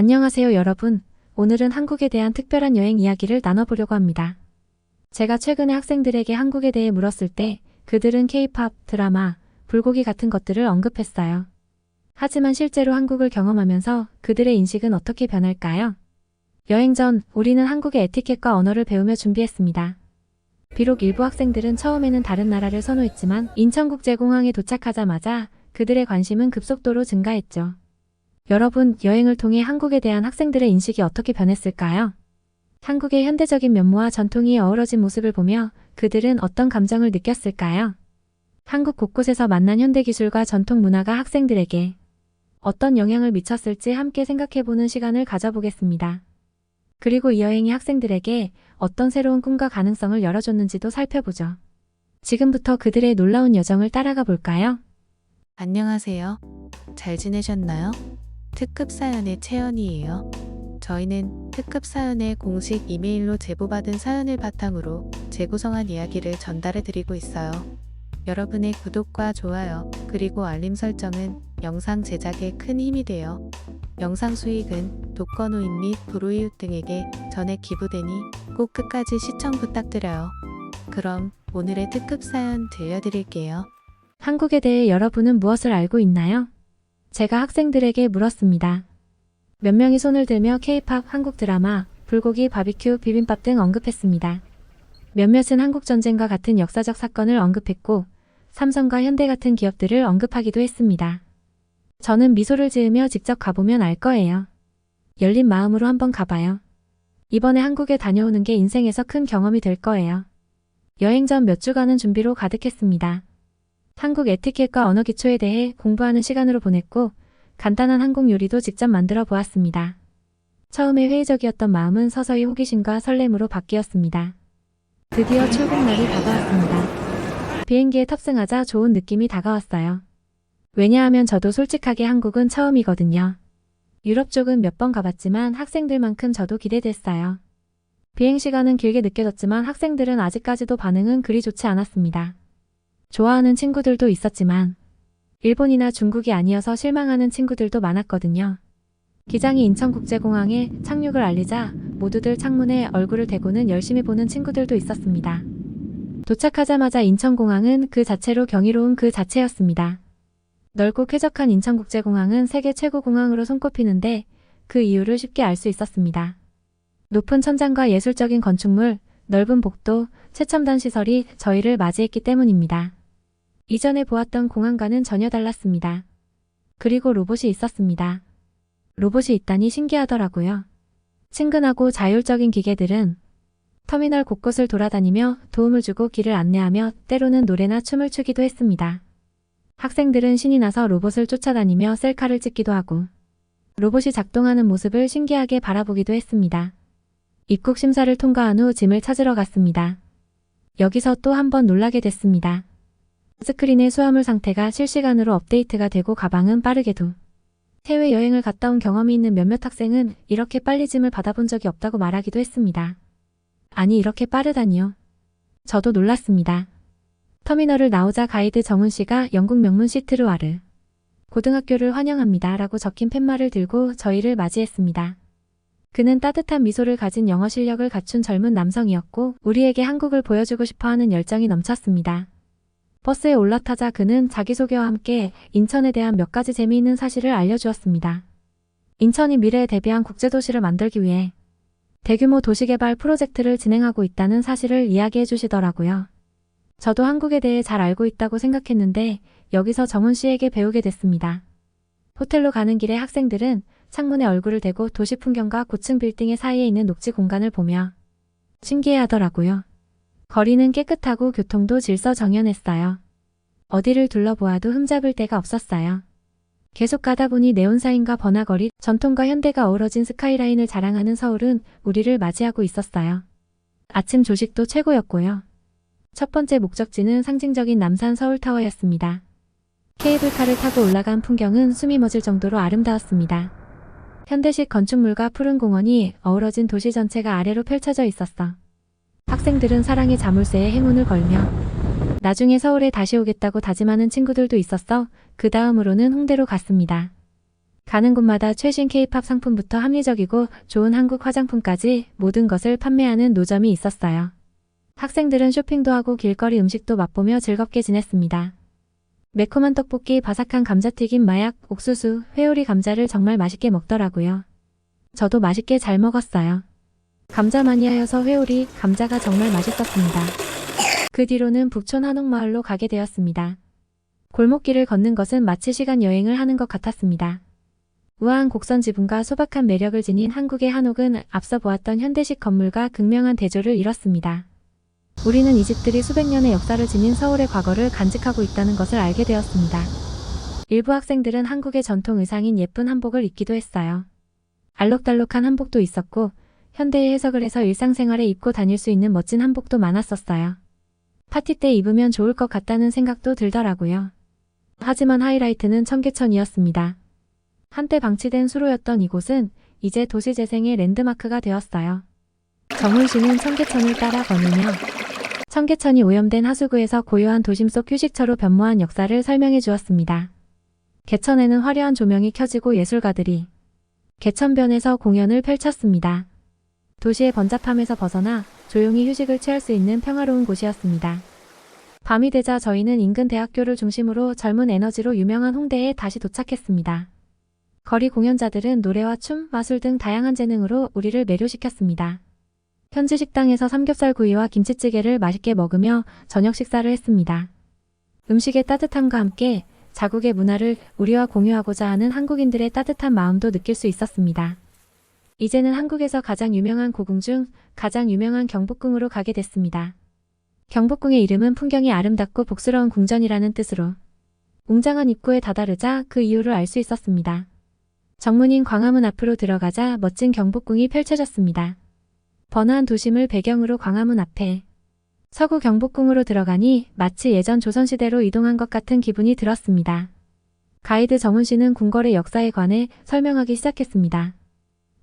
안녕하세요 여러분. 오늘은 한국에 대한 특별한 여행 이야기를 나눠보려고 합니다. 제가 최근에 학생들에게 한국에 대해 물었을 때 그들은 K-팝, 드라마, 불고기 같은 것들을 언급했어요. 하지만 실제로 한국을 경험하면서 그들의 인식은 어떻게 변할까요? 여행 전 우리는 한국의 에티켓과 언어를 배우며 준비했습니다. 비록 일부 학생들은 처음에는 다른 나라를 선호했지만 인천국제공항에 도착하자마자 그들의 관심은 급속도로 증가했죠. 여러분, 여행을 통해 한국에 대한 학생들의 인식이 어떻게 변했을까요? 한국의 현대적인 면모와 전통이 어우러진 모습을 보며 그들은 어떤 감정을 느꼈을까요? 한국 곳곳에서 만난 현대기술과 전통 문화가 학생들에게 어떤 영향을 미쳤을지 함께 생각해보는 시간을 가져보겠습니다. 그리고 이 여행이 학생들에게 어떤 새로운 꿈과 가능성을 열어줬는지도 살펴보죠. 지금부터 그들의 놀라운 여정을 따라가 볼까요? 안녕하세요. 잘 지내셨나요? 특급 사연의 채연이에요. 저희는 특급 사연에 공식 이메일로 제보받은 사연을 바탕으로 재구성한 이야기를 전달해 드리고 있어요. 여러분의 구독과 좋아요, 그리고 알림 설정은 영상 제작에 큰 힘이 돼요. 영상 수익은 독거노인 및 불우이웃 등에게 전액 기부되니 꼭 끝까지 시청 부탁드려요. 그럼 오늘의 특급 사연 들려드릴게요. 한국에 대해 여러분은 무엇을 알고 있나요? 제가 학생들에게 물었습니다. 몇 명이 손을 들며 K-팝, 한국 드라마, 불고기, 바비큐, 비빔밥 등 언급했습니다. 몇몇은 한국전쟁과 같은 역사적 사건을 언급했고 삼성과 현대 같은 기업들을 언급하기도 했습니다. 저는 미소를 지으며 직접 가보면 알 거예요. 열린 마음으로 한번 가봐요. 이번에 한국에 다녀오는 게 인생에서 큰 경험이 될 거예요. 여행 전 몇 주간은 준비로 가득했습니다. 한국 에티켓과 언어 기초에 대해 공부하는 시간으로 보냈고 간단한 한국 요리도 직접 만들어 보았습니다. 처음에 회의적이었던 마음은 서서히 호기심과 설렘으로 바뀌었습니다. 드디어 출국 날이 다가왔습니다. 비행기에 탑승하자 좋은 느낌이 다가왔어요. 왜냐하면 저도 솔직하게 한국은 처음이거든요. 유럽 쪽은 몇 번 가봤지만 학생들만큼 저도 기대됐어요. 비행시간은 길게 느껴졌지만 학생들은 아직까지도 반응은 그리 좋지 않았습니다. 좋아하는 친구들도 있었지만 일본이나 중국이 아니어서 실망하는 친구들도 많았거든요. 기장이 인천국제공항에 착륙을 알리자 모두들 창문에 얼굴을 대고는 열심히 보는 친구들도 있었습니다. 도착하자마자 인천공항은 그 자체로 경이로운 그 자체였습니다. 넓고 쾌적한 인천국제공항은 세계 최고 공항으로 손꼽히는데 그 이유를 쉽게 알 수 있었습니다. 높은 천장과 예술적인 건축물, 넓은 복도, 최첨단 시설이 저희를 맞이했기 때문입니다. 이전에 보았던 공항과는 전혀 달랐습니다. 그리고 로봇이 있었습니다. 로봇이 있다니 신기하더라고요. 친근하고 자율적인 기계들은 터미널 곳곳을 돌아다니며 도움을 주고 길을 안내하며 때로는 노래나 춤을 추기도 했습니다. 학생들은 신이 나서 로봇을 쫓아다니며 셀카를 찍기도 하고 로봇이 작동하는 모습을 신기하게 바라보기도 했습니다. 입국 심사를 통과한 후 짐을 찾으러 갔습니다. 여기서 또 한 번 놀라게 됐습니다. 스크린의 수화물 상태가 실시간으로 업데이트가 되고 가방은 빠르게도 해외여행을 갔다 온 경험이 있는 몇몇 학생은 이렇게 빨리 짐을 받아본 적이 없다고 말하기도 했습니다. 아니 이렇게 빠르다니요. 저도 놀랐습니다. 터미널을 나오자 가이드 정훈 씨가 영국 명문 시트루아르 고등학교를 환영합니다 라고 적힌 팻말을 들고 저희를 맞이했습니다. 그는 따뜻한 미소를 가진 영어 실력을 갖춘 젊은 남성이었고 우리에게 한국을 보여주고 싶어하는 열정이 넘쳤습니다. 버스에 올라타자 그는 자기소개와 함께 인천에 대한 몇 가지 재미있는 사실을 알려주었습니다. 인천이 미래에 대비한 국제도시를 만들기 위해 대규모 도시개발 프로젝트를 진행하고 있다는 사실을 이야기해 주시더라고요. 저도 한국에 대해 잘 알고 있다고 생각했는데 여기서 정훈 씨에게 배우게 됐습니다. 호텔로 가는 길에 학생들은 창문에 얼굴을 대고 도시 풍경과 고층 빌딩의 사이에 있는 녹지 공간을 보며 신기해하더라고요. 거리는 깨끗하고 교통도 질서정연했어요. 어디를 둘러보아도 흠잡을 데가 없었어요. 계속 가다 보니 네온사인과 번화거리, 전통과 현대가 어우러진 스카이라인을 자랑하는 서울은 우리를 맞이하고 있었어요. 아침 조식도 최고였고요. 첫 번째 목적지는 상징적인 남산 서울타워였습니다. 케이블카를 타고 올라간 풍경은 숨이 멎을 정도로 아름다웠습니다. 현대식 건축물과 푸른 공원이 어우러진 도시 전체가 아래로 펼쳐져 있었어. 학생들은 사랑의 자물쇠에 행운을 걸며 나중에 서울에 다시 오겠다고 다짐하는 친구들도 있었어. 그 다음으로는 홍대로 갔습니다. 가는 곳마다 최신 K-팝 상품부터 합리적이고 좋은 한국 화장품까지 모든 것을 판매하는 노점이 있었어요. 학생들은 쇼핑도 하고 길거리 음식도 맛보며 즐겁게 지냈습니다. 매콤한 떡볶이, 바삭한 감자튀김, 마약, 옥수수, 회오리 감자를 정말 맛있게 먹더라고요. 저도 맛있게 잘 먹었어요. 감자 마니아여서 회오리 감자가 정말 맛있었습니다. 그 뒤로는 북촌 한옥마을로 가게 되었습니다. 골목길을 걷는 것은 마치 시간 여행을 하는 것 같았습니다. 우아한 곡선 지붕과 소박한 매력을 지닌 한국의 한옥은 앞서 보았던 현대식 건물과 극명한 대조를 이뤘습니다. 우리는 이 집들이 수백 년의 역사를 지닌 서울의 과거를 간직하고 있다는 것을 알게 되었습니다. 일부 학생들은 한국의 전통 의상인 예쁜 한복을 입기도 했어요. 알록달록한 한복도 있었고 현대의 해석을 해서 일상생활에 입고 다닐 수 있는 멋진 한복도 많았었어요. 파티 때 입으면 좋을 것 같다는 생각도 들더라고요. 하지만 하이라이트는 청계천이었습니다. 한때 방치된 수로였던 이곳은 이제 도시재생의 랜드마크가 되었어요. 정훈씨는 청계천을 따라 거니며 청계천이 오염된 하수구에서 고요한 도심 속 휴식처로 변모한 역사를 설명해 주었습니다. 개천에는 화려한 조명이 켜지고 예술가들이 개천변에서 공연을 펼쳤습니다. 도시의 번잡함에서 벗어나 조용히 휴식을 취할 수 있는 평화로운 곳이었습니다. 밤이 되자 저희는 인근 대학교를 중심으로 젊은 에너지로 유명한 홍대에 다시 도착했습니다. 거리 공연자들은 노래와 춤, 마술 등 다양한 재능으로 우리를 매료시켰습니다. 현지 식당에서 삼겹살 구이와 김치찌개를 맛있게 먹으며 저녁 식사를 했습니다. 음식의 따뜻함과 함께 자국의 문화를 우리와 공유하고자 하는 한국인들의 따뜻한 마음도 느낄 수 있었습니다. 이제는 한국에서 가장 유명한 고궁 중 가장 유명한 경복궁으로 가게 됐습니다. 경복궁의 이름은 풍경이 아름답고 복스러운 궁전이라는 뜻으로 웅장한 입구에 다다르자 그 이유를 알 수 있었습니다. 정문인 광화문 앞으로 들어가자 멋진 경복궁이 펼쳐졌습니다. 번화한 도심을 배경으로 광화문 앞에 서구 경복궁으로 들어가니 마치 예전 조선시대로 이동한 것 같은 기분이 들었습니다. 가이드 정훈 씨는 궁궐의 역사에 관해 설명하기 시작했습니다.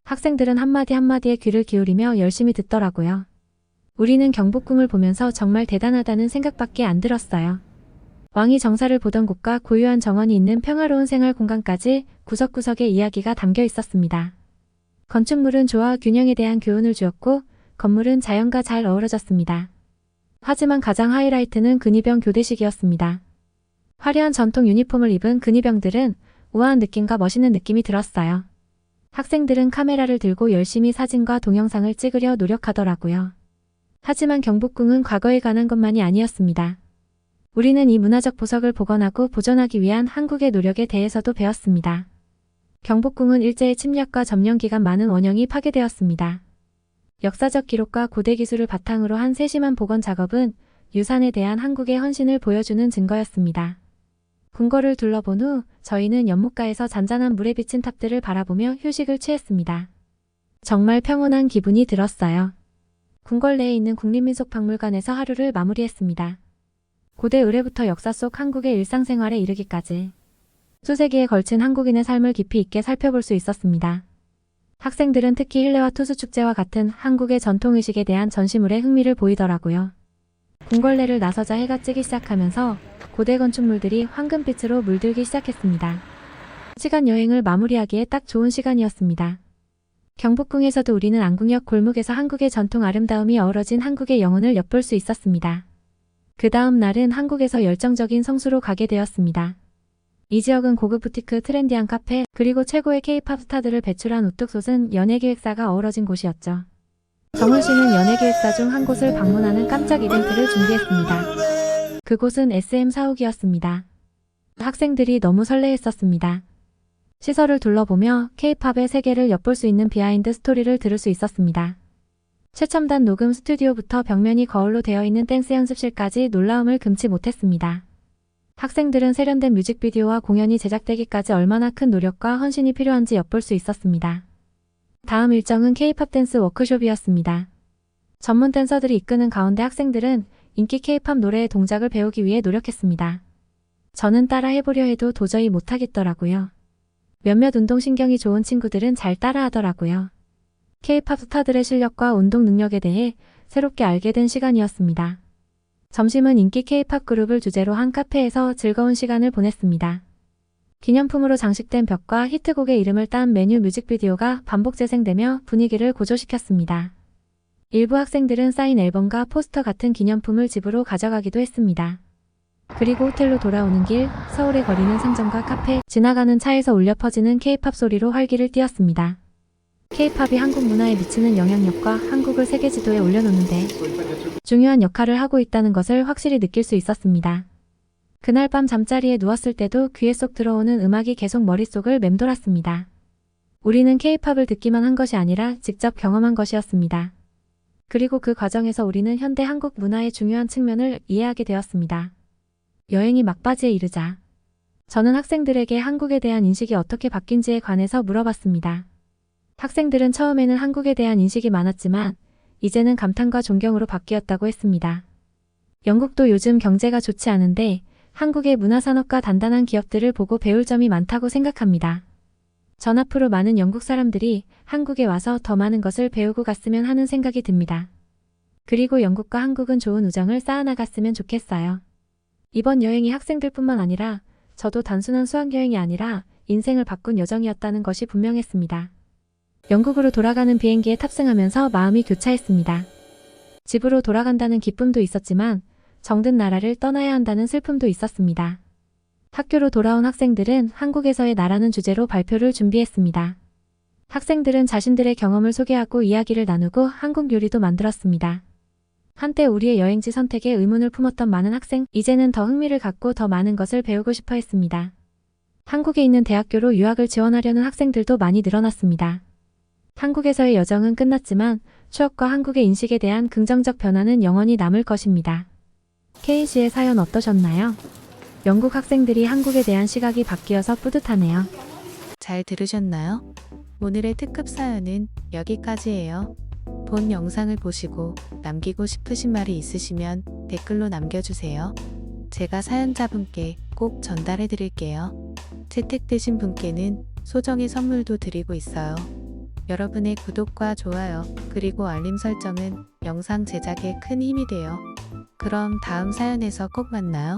학생들은 한마디 한마디에 귀를 기울이며 열심히 듣더라고요. 우리는 경복궁을 보면서 정말 대단하다는 생각밖에 안 들었어요. 왕이 정사를 보던 곳과 고유한 정원이 있는 평화로운 생활 공간까지 구석구석에 이야기가 담겨 있었습니다. 건축물은 조화와 균형에 대한 교훈을 주었고 건물은 자연과 잘 어우러졌습니다. 하지만 가장 하이라이트는 근위병 교대식이었습니다. 화려한 전통 유니폼을 입은 근위병들은 우아한 느낌과 멋있는 느낌이 들었어요. 학생들은 카메라를 들고 열심히 사진과 동영상을 찍으려 노력하더라고요. 하지만 경복궁은 과거에 관한 것만이 아니었습니다. 우리는 이 문화적 보석을 복원하고 보존하기 위한 한국의 노력에 대해서도 배웠습니다. 경복궁은 일제의 침략과 점령 기간 많은 원형이 파괴되었습니다. 역사적 기록과 고대 기술을 바탕으로 한 세심한 복원 작업은 유산에 대한 한국의 헌신을 보여주는 증거였습니다. 궁궐을 둘러본 후 저희는 연못가에서 잔잔한 물에 비친 탑들을 바라보며 휴식을 취했습니다. 정말 평온한 기분이 들었어요. 궁궐 내에 있는 국립민속박물관에서 하루를 마무리했습니다. 고대 의뢰부터 역사 속 한국의 일상생활에 이르기까지 수세기에 걸친 한국인의 삶을 깊이 있게 살펴볼 수 있었습니다. 학생들은 특히 힐레와 투수축제와 같은 한국의 전통의식에 대한 전시물에 흥미를 보이더라고요. 궁궐 내를 나서자 해가 찌기 시작하면서 고대 건축물들이 황금빛으로 물들기 시작했습니다. 시간 여행을 마무리하기에 딱 좋은 시간이었습니다. 경복궁에서도 우리는 안국역 골목에서 한국의 전통 아름다움이 어우러진 한국의 영혼을 엿볼 수 있었습니다. 그 다음 날은 한국에서 열정적인 성수로 가게 되었습니다. 이 지역은 고급 부티크, 트렌디한 카페, 그리고 최고의 K-팝 스타들을 배출한 우뚝 솟은 연예기획사가 어우러진 곳이었죠. 정훈 씨는 연예기획사 중 한 곳을 방문하는 깜짝 이벤트를 준비했습니다. 그곳은 SM 사옥이었습니다. 학생들이 너무 설레했었습니다. 시설을 둘러보며 K-팝의 세계를 엿볼 수 있는 비하인드 스토리를 들을 수 있었습니다. 최첨단 녹음 스튜디오부터 벽면이 거울로 되어 있는 댄스 연습실까지 놀라움을 금치 못했습니다. 학생들은 세련된 뮤직비디오와 공연이 제작되기까지 얼마나 큰 노력과 헌신이 필요한지 엿볼 수 있었습니다. 다음 일정은 K-팝 댄스 워크숍이었습니다. 전문 댄서들이 이끄는 가운데 학생들은 인기 K-팝 노래의 동작을 배우기 위해 노력했습니다. 저는 따라 해보려 해도 도저히 못하겠더라고요. 몇몇 운동신경이 좋은 친구들은 잘 따라하더라고요. K-팝 스타들의 실력과 운동 능력에 대해 새롭게 알게 된 시간이었습니다. 점심은 인기 K-팝 그룹을 주제로 한 카페에서 즐거운 시간을 보냈습니다. 기념품으로 장식된 벽과 히트곡의 이름을 딴 메뉴 뮤직비디오가 반복 재생되며 분위기를 고조시켰습니다. 일부 학생들은 사인 앨범과 포스터 같은 기념품을 집으로 가져가기도 했습니다. 그리고 호텔로 돌아오는 길, 서울에 거리는 상점과 카페, 지나가는 차에서 울려 퍼지는 K-팝 소리로 활기를 띠었습니다. K-팝이 한국 문화에 미치는 영향력과 한국을 세계 지도에 올려놓는데 중요한 역할을 하고 있다는 것을 확실히 느낄 수 있었습니다. 그날 밤 잠자리에 누웠을 때도 귀에 쏙 들어오는 음악이 계속 머릿속을 맴돌았습니다. 우리는 K-팝을 듣기만 한 것이 아니라 직접 경험한 것이었습니다. 그리고 그 과정에서 우리는 현대 한국 문화의 중요한 측면을 이해하게 되었습니다. 여행이 막바지에 이르자 저는 학생들에게 한국에 대한 인식이 어떻게 바뀐지에 관해서 물어봤습니다. 학생들은 처음에는 한국에 대한 인식이 많았지만 이제는 감탄과 존경으로 바뀌었다고 했습니다. 영국도 요즘 경제가 좋지 않은데 한국의 문화산업과 단단한 기업들을 보고 배울 점이 많다고 생각합니다. 전 앞으로 많은 영국 사람들이 한국에 와서 더 많은 것을 배우고 갔으면 하는 생각이 듭니다. 그리고 영국과 한국은 좋은 우정을 쌓아나갔으면 좋겠어요. 이번 여행이 학생들뿐만 아니라 저도 단순한 수학여행이 아니라 인생을 바꾼 여정이었다는 것이 분명했습니다. 영국으로 돌아가는 비행기에 탑승하면서 마음이 교차했습니다. 집으로 돌아간다는 기쁨도 있었지만 정든 나라를 떠나야 한다는 슬픔도 있었습니다. 학교로 돌아온 학생들은 한국에서의 나라는 주제로 발표를 준비했습니다. 학생들은 자신들의 경험을 소개하고 이야기를 나누고 한국 요리도 만들었습니다. 한때 우리의 여행지 선택에 의문을 품었던 많은 학생, 이제는 더 흥미를 갖고 더 많은 것을 배우고 싶어 했습니다. 한국에 있는 대학교로 유학을 지원하려는 학생들도 많이 늘어났습니다. 한국에서의 여정은 끝났지만 추억과 한국의 인식에 대한 긍정적 변화는 영원히 남을 것입니다. 케인 씨의 사연 어떠셨나요? 영국 학생들이 한국에 대한 시각이 바뀌어서 뿌듯하네요. 잘 들으셨나요? 오늘의 특급 사연은 여기까지예요. 본 영상을 보시고 남기고 싶으신 말이 있으시면 댓글로 남겨주세요. 제가 사연자분께 꼭 전달해 드릴게요. 채택되신 분께는 소정의 선물도 드리고 있어요. 여러분의 구독과 좋아요, 그리고 알림 설정은 영상 제작에 큰 힘이 돼요. 그럼 다음 사연에서 꼭 만나요.